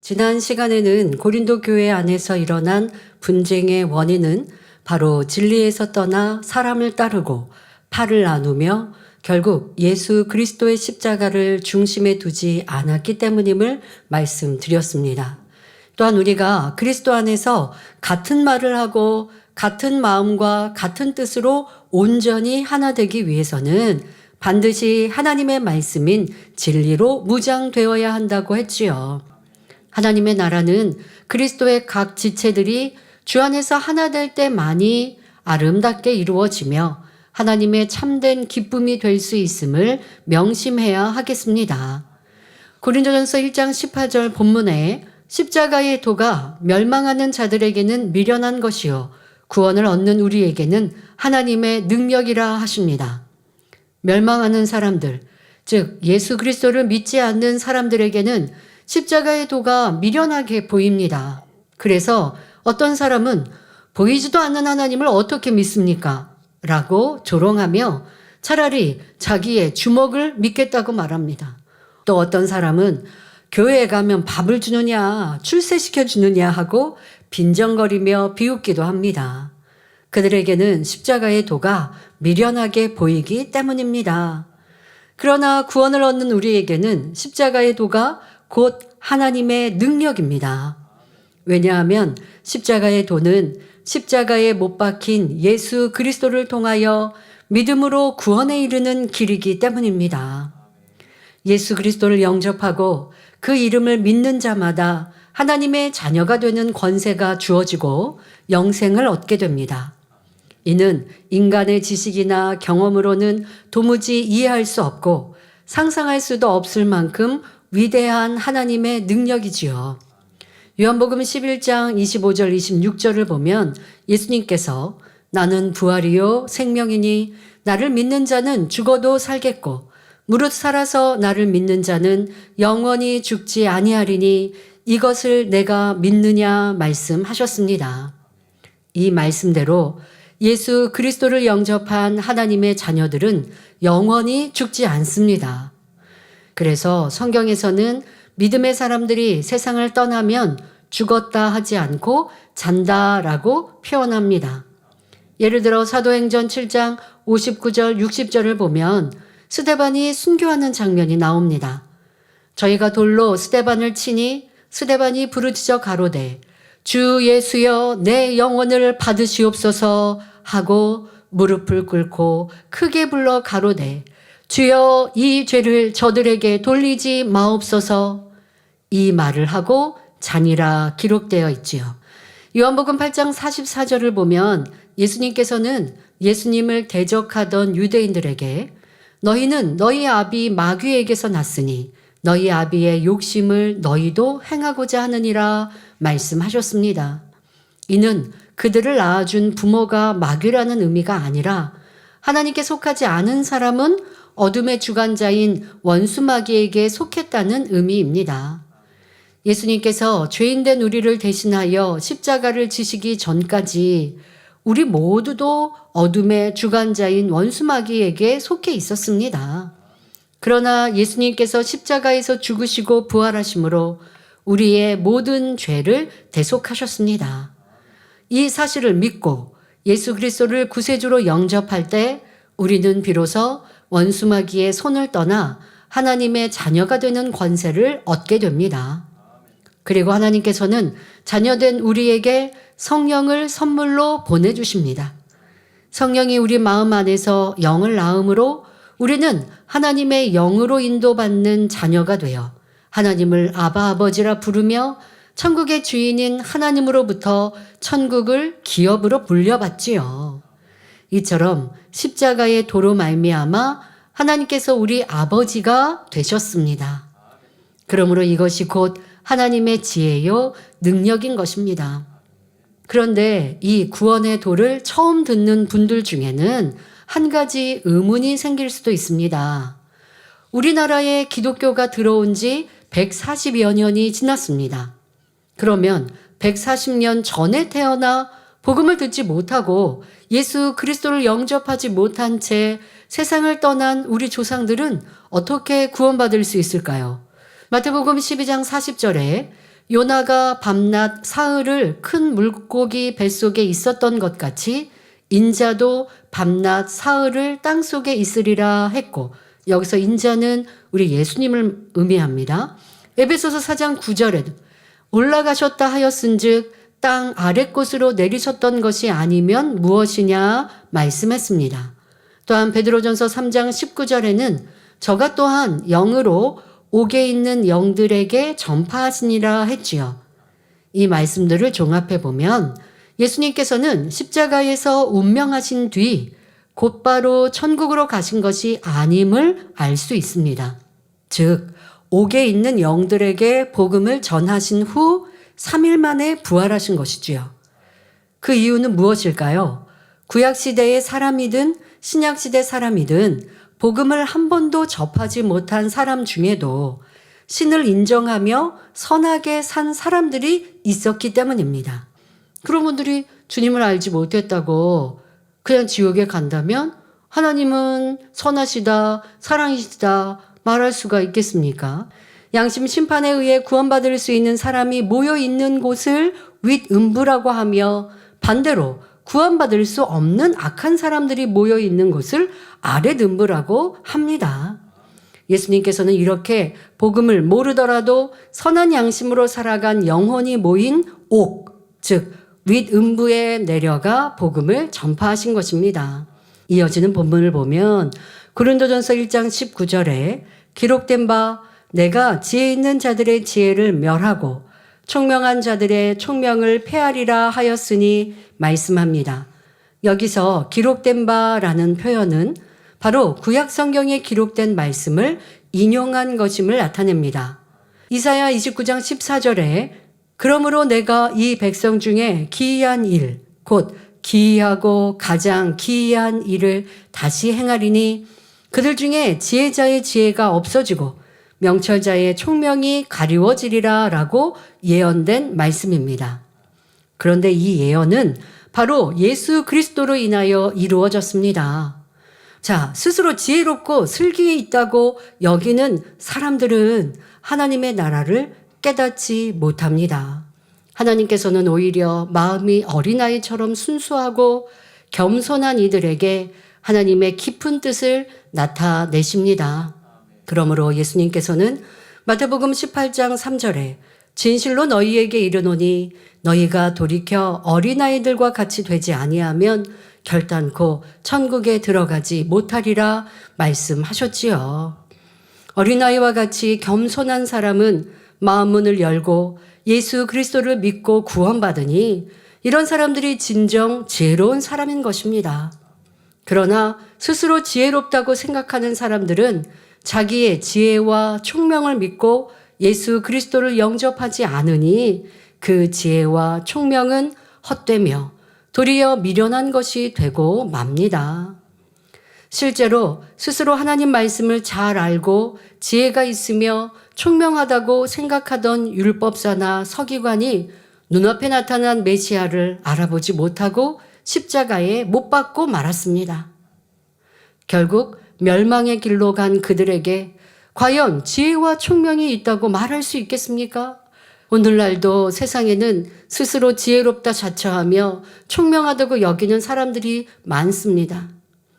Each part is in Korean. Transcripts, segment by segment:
지난 시간에는 고린도 교회 안에서 일어난 분쟁의 원인은 바로 진리에서 떠나 사람을 따르고 팔을 나누며 결국 예수 그리스도의 십자가를 중심에 두지 않았기 때문임을 말씀드렸습니다. 또한 우리가 그리스도 안에서 같은 말을 하고 같은 마음과 같은 뜻으로 온전히 하나 되기 위해서는 반드시 하나님의 말씀인 진리로 무장되어야 한다고 했지요. 하나님의 나라는 그리스도의 각 지체들이 주 안에서 하나 될 때만이 아름답게 이루어지며 하나님의 참된 기쁨이 될 수 있음을 명심해야 하겠습니다. 고린도전서 1장 18절 본문에 십자가의 도가 멸망하는 자들에게는 미련한 것이요 구원을 얻는 우리에게는 하나님의 능력이라 하십니다. 멸망하는 사람들, 즉 예수 그리스도를 믿지 않는 사람들에게는 십자가의 도가 미련하게 보입니다. 그래서 어떤 사람은 보이지도 않는 하나님을 어떻게 믿습니까? 라고 조롱하며 차라리 자기의 주먹을 믿겠다고 말합니다. 또 어떤 사람은 교회에 가면 밥을 주느냐, 출세시켜 주느냐 하고 빈정거리며 비웃기도 합니다. 그들에게는 십자가의 도가 미련하게 보이기 때문입니다. 그러나 구원을 얻는 우리에게는 십자가의 도가 곧 하나님의 능력입니다. 왜냐하면 십자가의 도는 십자가에 못 박힌 예수 그리스도를 통하여 믿음으로 구원에 이르는 길이기 때문입니다. 예수 그리스도를 영접하고 그 이름을 믿는 자마다 하나님의 자녀가 되는 권세가 주어지고 영생을 얻게 됩니다. 이는 인간의 지식이나 경험으로는 도무지 이해할 수 없고 상상할 수도 없을 만큼 위대한 하나님의 능력이지요. 요한복음 11장 25절 26절을 보면 예수님께서 나는 부활이요 생명이니 나를 믿는 자는 죽어도 살겠고 무릇 살아서 나를 믿는 자는 영원히 죽지 아니하리니 이것을 내가 믿느냐 말씀하셨습니다. 이 말씀대로 예수 그리스도를 영접한 하나님의 자녀들은 영원히 죽지 않습니다. 그래서 성경에서는 믿음의 사람들이 세상을 떠나면 죽었다 하지 않고 잔다라고 표현합니다. 예를 들어 사도행전 7장 59절 60절을 보면 스데반이 순교하는 장면이 나옵니다. 저희가 돌로 스데반을 치니 스데반이 부르짖어 가로되 주 예수여 내 영혼을 받으시옵소서 하고 무릎을 꿇고 크게 불러 가로되 주여 이 죄를 저들에게 돌리지 마옵소서 이 말을 하고 자니라 기록되어 있지요. 요한복음 8장 44절을 보면 예수님께서는 예수님을 대적하던 유대인들에게 너희는 너희 아비 마귀에게서 났으니 너희 아비의 욕심을 너희도 행하고자 하느니라 말씀하셨습니다. 이는 그들을 낳아준 부모가 마귀라는 의미가 아니라 하나님께 속하지 않은 사람은 어둠의 주관자인 원수 마귀에게 속했다는 의미입니다. 예수님께서 죄인된 우리를 대신하여 십자가를 지시기 전까지 우리 모두도 어둠의 주관자인 원수 마귀에게 속해 있었습니다. 그러나 예수님께서 십자가에서 죽으시고 부활하심으로 우리의 모든 죄를 대속하셨습니다. 이 사실을 믿고 예수 그리스도를 구세주로 영접할 때 우리는 비로소 원수 마귀의 손을 떠나 하나님의 자녀가 되는 권세를 얻게 됩니다. 그리고 하나님께서는 자녀된 우리에게 성령을 선물로 보내주십니다. 성령이 우리 마음 안에서 영을 낳음으로 우리는 하나님의 영으로 인도받는 자녀가 되어 하나님을 아바 아버지라 부르며 천국의 주인인 하나님으로부터 천국을 기업으로 물려받지요. 이처럼 십자가의 도로 말미암아 하나님께서 우리 아버지가 되셨습니다. 그러므로 이것이 곧 하나님의 지혜요 능력인 것입니다. 그런데 이 구원의 도를 처음 듣는 분들 중에는 한 가지 의문이 생길 수도 있습니다. 우리나라에 기독교가 들어온 지 140여 년이 지났습니다. 그러면 140년 전에 태어나 복음을 듣지 못하고 예수 그리스도를 영접하지 못한 채 세상을 떠난 우리 조상들은 어떻게 구원받을 수 있을까요? 마태복음 12장 40절에 요나가 밤낮 사흘을 큰 물고기 뱃속에 있었던 것 같이 인자도 밤낮 사흘을 땅속에 있으리라 했고, 여기서 인자는 우리 예수님을 의미합니다. 에베소서 4장 9절에도 올라가셨다 하였은즉 땅 아랫곳으로 내리셨던 것이 아니면 무엇이냐 말씀했습니다. 또한 베드로전서 3장 19절에는 저가 또한 영으로 옥에 있는 영들에게 전파하시니라 했지요. 이 말씀들을 종합해 보면 예수님께서는 십자가에서 운명하신 뒤 곧바로 천국으로 가신 것이 아님을 알 수 있습니다. 즉 옥에 있는 영들에게 복음을 전하신 후 3일 만에 부활하신 것이지요. 그 이유는 무엇일까요? 구약시대의 사람이든 신약시대 사람이든 복음을 한 번도 접하지 못한 사람 중에도 신을 인정하며 선하게 산 사람들이 있었기 때문입니다. 그런 분들이 주님을 알지 못했다고 그냥 지옥에 간다면 하나님은 선하시다, 사랑이시다 말할 수가 있겠습니까? 양심 심판에 의해 구원받을 수 있는 사람이 모여 있는 곳을 윗음부라고 하며, 반대로 구원받을 수 없는 악한 사람들이 모여 있는 곳을 아랫음부라고 합니다. 예수님께서는 이렇게 복음을 모르더라도 선한 양심으로 살아간 영혼이 모인 옥, 즉 윗음부에 내려가 복음을 전파하신 것입니다. 이어지는 본문을 보면 고린도전서 1장 19절에 기록된 바 내가 지혜 있는 자들의 지혜를 멸하고 총명한 자들의 총명을 폐하리라 하였으니 말씀합니다. 여기서 기록된 바라는 표현은 바로 구약 성경에 기록된 말씀을 인용한 것임을 나타냅니다. 이사야 29장 14절에 그러므로 내가 이 백성 중에 기이한 일, 곧 기이하고 가장 기이한 일을 다시 행하리니 그들 중에 지혜자의 지혜가 없어지고 명철자의 총명이 가리워지리라 라고 예언된 말씀입니다. 그런데 이 예언은 바로 예수 그리스도로 인하여 이루어졌습니다. 자, 스스로 지혜롭고 슬기에 있다고 여기는 사람들은 하나님의 나라를 깨닫지 못합니다. 하나님께서는 오히려 마음이 어린아이처럼 순수하고 겸손한 이들에게 하나님의 깊은 뜻을 나타내십니다. 그러므로 예수님께서는 마태복음 18장 3절에 진실로 너희에게 이르노니 너희가 돌이켜 어린아이들과 같이 되지 아니하면 결단코 천국에 들어가지 못하리라 말씀하셨지요. 어린아이와 같이 겸손한 사람은 마음문을 열고 예수 그리스도를 믿고 구원받으니 이런 사람들이 진정 지혜로운 사람인 것입니다. 그러나 스스로 지혜롭다고 생각하는 사람들은 자기의 지혜와 총명을 믿고 예수 그리스도를 영접하지 않으니 그 지혜와 총명은 헛되며 도리어 미련한 것이 되고 맙니다. 실제로 스스로 하나님 말씀을 잘 알고 지혜가 있으며 총명하다고 생각하던 율법사나 서기관이 눈앞에 나타난 메시아를 알아보지 못하고 십자가에 못 박고 말았습니다. 결국 멸망의 길로 간 그들에게 과연 지혜와 총명이 있다고 말할 수 있겠습니까? 오늘날도 세상에는 스스로 지혜롭다 자처하며 총명하다고 여기는 사람들이 많습니다.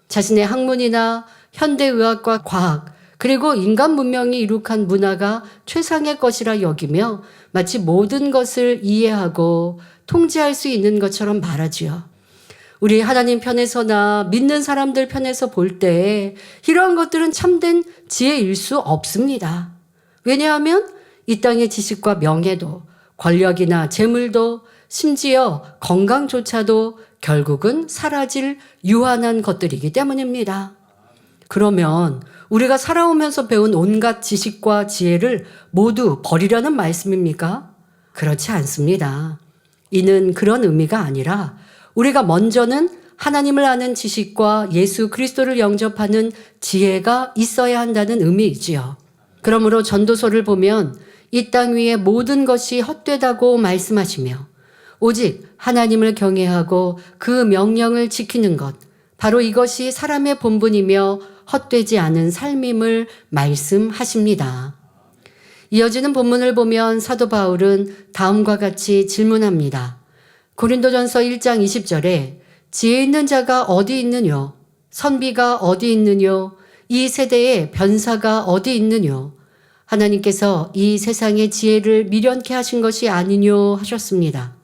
자신의 학문이나 현대의학과 과학, 그리고 인간 문명이 이룩한 문화가 최상의 것이라 여기며 마치 모든 것을 이해하고 통제할 수 있는 것처럼 말하지요. 우리 하나님 편에서나 믿는 사람들 편에서 볼 때 이러한 것들은 참된 지혜일 수 없습니다. 왜냐하면 이 땅의 지식과 명예도, 권력이나 재물도, 심지어 건강조차도 결국은 사라질 유한한 것들이기 때문입니다. 그러면 우리가 살아오면서 배운 온갖 지식과 지혜를 모두 버리라는 말씀입니까? 그렇지 않습니다. 이는 그런 의미가 아니라 우리가 먼저는 하나님을 아는 지식과 예수 그리스도를 영접하는 지혜가 있어야 한다는 의미이지요. 그러므로 전도서를 보면 이 땅 위의 모든 것이 헛되다고 말씀하시며 오직 하나님을 경외하고 그 명령을 지키는 것, 바로 이것이 사람의 본분이며 헛되지 않은 삶임을 말씀하십니다. 이어지는 본문을 보면 사도 바울은 다음과 같이 질문합니다. 고린도전서 1장 20절에 지혜 있는 자가 어디 있느뇨? 선비가 어디 있느뇨? 이 세대에 변사가 어디 있느뇨? 하나님께서 이 세상의 지혜를 미련케 하신 것이 아니뇨 하셨습니다.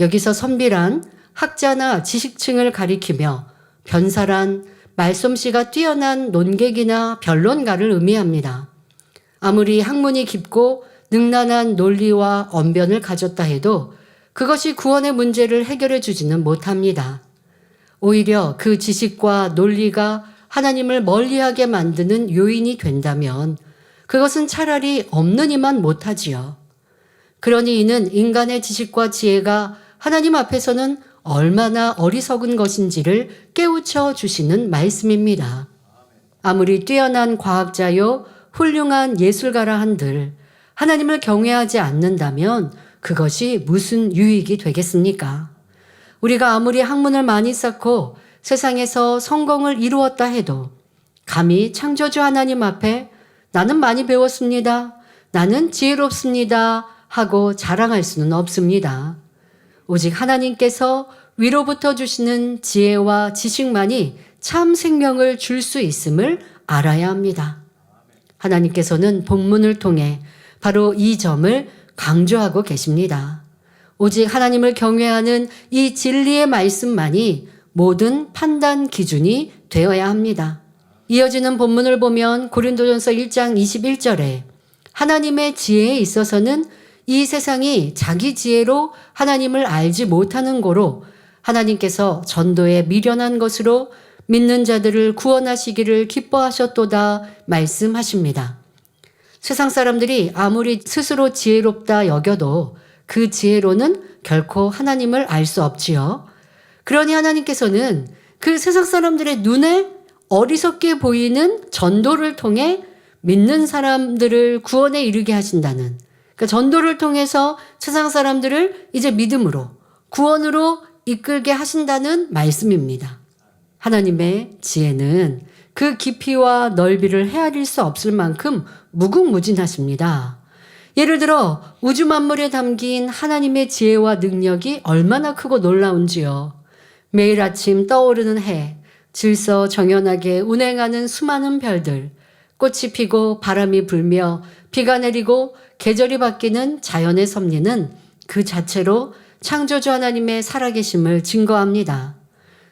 여기서 선비란 학자나 지식층을 가리키며 변사란 말솜씨가 뛰어난 논객이나 변론가를 의미합니다. 아무리 학문이 깊고 능란한 논리와 언변을 가졌다 해도 그것이 구원의 문제를 해결해 주지는 못합니다. 오히려 그 지식과 논리가 하나님을 멀리하게 만드는 요인이 된다면 그것은 차라리 없는 이만 못하지요. 그러니 이는 인간의 지식과 지혜가 하나님 앞에서는 얼마나 어리석은 것인지를 깨우쳐 주시는 말씀입니다. 아무리 뛰어난 과학자요 훌륭한 예술가라 한들 하나님을 경외하지 않는다면 그것이 무슨 유익이 되겠습니까? 우리가 아무리 학문을 많이 쌓고 세상에서 성공을 이루었다 해도 감히 창조주 하나님 앞에 나는 많이 배웠습니다. 나는 지혜롭습니다. 하고 자랑할 수는 없습니다. 오직 하나님께서 위로부터 주시는 지혜와 지식만이 참 생명을 줄 수 있음을 알아야 합니다. 하나님께서는 본문을 통해 바로 이 점을 강조하고 계십니다. 오직 하나님을 경외하는 이 진리의 말씀만이 모든 판단 기준이 되어야 합니다. 이어지는 본문을 보면 고린도전서 1장 21절에 하나님의 지혜에 있어서는 이 세상이 자기 지혜로 하나님을 알지 못하는 고로 하나님께서 전도에 미련한 것으로 믿는 자들을 구원하시기를 기뻐하셨도다 말씀하십니다. 세상 사람들이 아무리 스스로 지혜롭다 여겨도 그 지혜로는 결코 하나님을 알 수 없지요. 그러니 하나님께서는 그 세상 사람들의 눈에 어리석게 보이는 전도를 통해 믿는 사람들을 구원에 이르게 하신다는, 그러니까 전도를 통해서 세상 사람들을 이제 믿음으로 구원으로 이끌게 하신다는 말씀입니다. 하나님의 지혜는 그 깊이와 넓이를 헤아릴 수 없을 만큼 무궁무진하십니다. 예를 들어 우주 만물에 담긴 하나님의 지혜와 능력이 얼마나 크고 놀라운지요. 매일 아침 떠오르는 해, 질서정연하게 운행하는 수많은 별들, 꽃이 피고 바람이 불며 비가 내리고 계절이 바뀌는 자연의 섭리는 그 자체로 창조주 하나님의 살아계심을 증거합니다.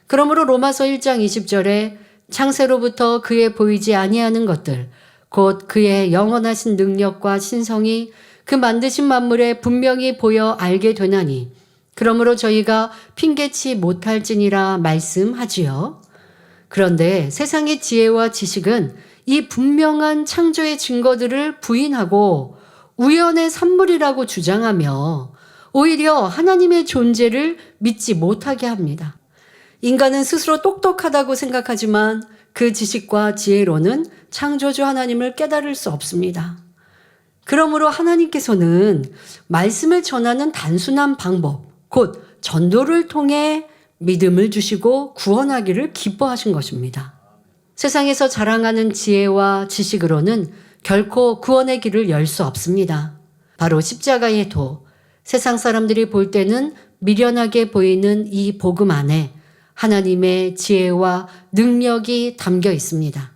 그러므로 로마서 1장 20절에 창세로부터 그의 보이지 아니하는 것들, 곧 그의 영원하신 능력과 신성이 그 만드신 만물에 분명히 보여 알게 되나니 그러므로 저희가 핑계치 못할지니라 말씀하지요. 그런데 세상의 지혜와 지식은 이 분명한 창조의 증거들을 부인하고 우연의 산물이라고 주장하며 오히려 하나님의 존재를 믿지 못하게 합니다. 인간은 스스로 똑똑하다고 생각하지만 그 지식과 지혜로는 창조주 하나님을 깨달을 수 없습니다. 그러므로 하나님께서는 말씀을 전하는 단순한 방법, 곧 전도를 통해 믿음을 주시고 구원하기를 기뻐하신 것입니다. 세상에서 자랑하는 지혜와 지식으로는 결코 구원의 길을 열 수 없습니다. 바로 십자가의 도, 세상 사람들이 볼 때는 미련하게 보이는 이 복음 안에 하나님의 지혜와 능력이 담겨 있습니다.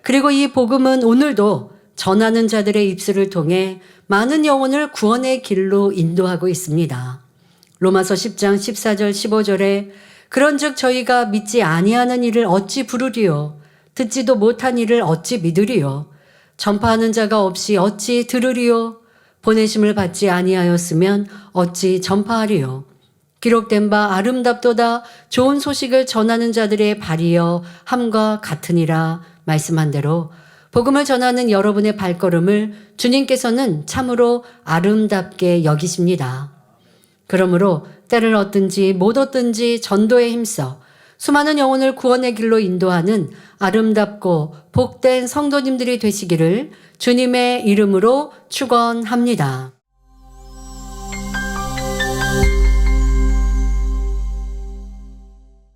그리고 이 복음은 오늘도 전하는 자들의 입술을 통해 많은 영혼을 구원의 길로 인도하고 있습니다. 로마서 10장 14절 15절에 그런즉 저희가 믿지 아니하는 일을 어찌 부르리요? 듣지도 못한 일을 어찌 믿으리요? 전파하는 자가 없이 어찌 들으리요? 보내심을 받지 아니하였으면 어찌 전파하리요? 기록된 바 아름답도다 좋은 소식을 전하는 자들의 발이여 함과 같으니라 말씀한 대로 복음을 전하는 여러분의 발걸음을 주님께서는 참으로 아름답게 여기십니다. 그러므로 때를 얻든지 못 얻든지 전도에 힘써 수많은 영혼을 구원의 길로 인도하는 아름답고 복된 성도님들이 되시기를 주님의 이름으로 축원합니다.